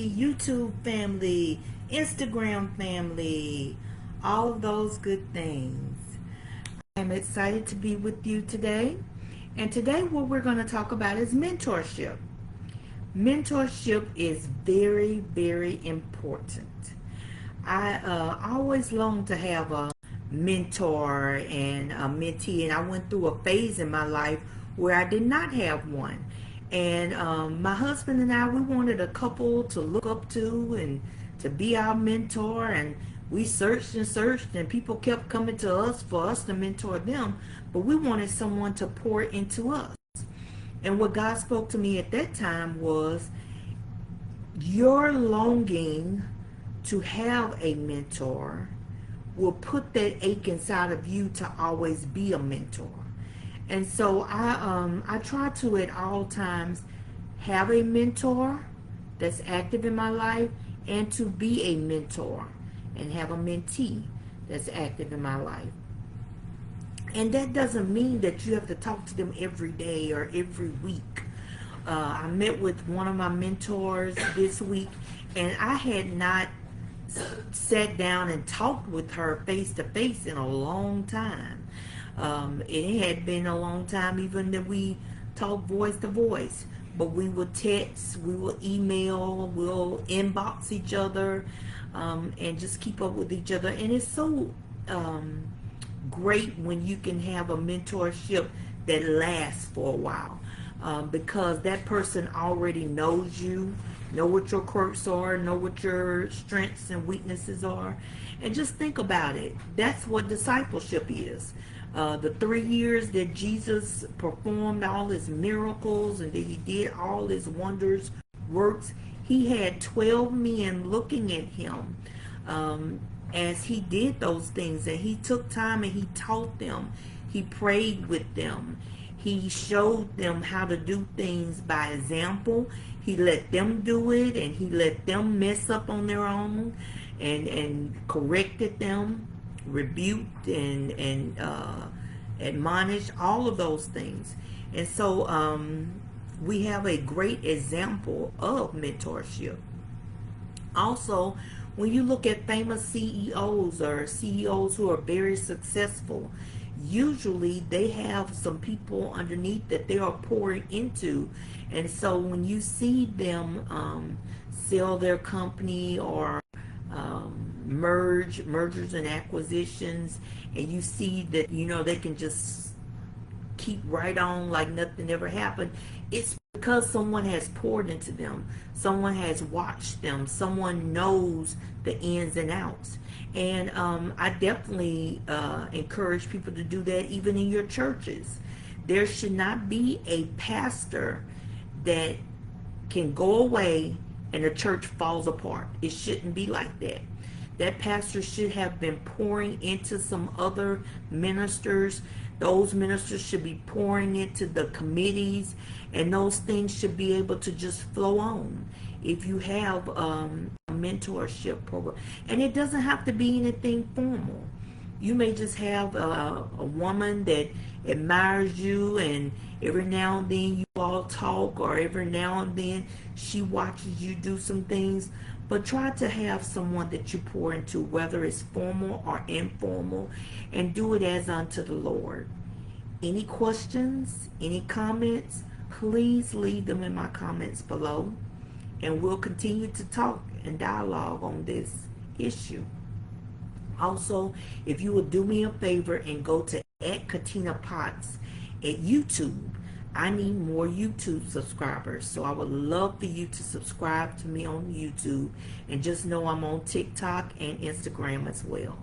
YouTube family, Instagram family, all of those good things. I'm excited to be with you today. And today what we're going to talk about is mentorship. Mentorship is very, very important. I always longed to have a mentor and a mentee, and I went through a phase in my life where I did not have one. And my husband and I, we wanted a couple to look up to and to be our mentor. And we searched and searched, and people kept coming to us for us to mentor them. But we wanted someone to pour into us. And what God spoke to me at that time was, your longing to have a mentor will put that ache inside of you to always be a mentor. And so I try to at all times have a mentor that's active in my life, and to be a mentor and have a mentee that's active in my life. And that doesn't mean that you have to talk to them every day or every week. I met with one of my mentors this week, and I had not sat down and talked with her face to face in a long time. It had been a long time even that we talked voice to voice, but we would text, we will email, we'll inbox each other, and just keep up with each other. And it's so great when you can have a mentorship that lasts for a while, because that person already knows you, know what your quirks are, know what your strengths and weaknesses are. And just think about it. That's what discipleship is. The 3 years that Jesus performed all his miracles and that he did all his wonders, works, he had 12 men looking at him as he did those things. And he took time and he taught them. He prayed with them. He showed them how to do things by example. He let them do it, and he let them mess up on their own, and corrected them, rebuked and admonished, all of those things. And so we have a great example of mentorship. Also, when you look at famous CEOs or CEOs who are very successful, usually they have some people underneath that they are pouring into. And so when you see them sell their company or mergers and acquisitions, and you see that, you know, they can just keep right on like nothing ever happened, it's because someone has poured into them, someone has watched them, someone knows the ins and outs. And I definitely encourage people to do that even in your churches. There should not be a pastor that can go away and the church falls apart. It shouldn't be like that. That pastor should have been pouring into some other ministers. Those ministers should be pouring into the committees, and those things should be able to just flow on. If you have a mentorship program, and it doesn't have to be anything formal. You may just have a woman that admires you, and every now and then you all talk, or every now and then she watches you do some things. But try to have someone that you pour into, whether it's formal or informal, and do it as unto the Lord. Any questions, any comments, please leave them in my comments below, and we'll continue to talk and dialogue on this issue. Also, if you would do me a favor and go to @Katina Potts at YouTube. I need more YouTube subscribers, so I would love for you to subscribe to me on YouTube, and just know I'm on TikTok and Instagram as well.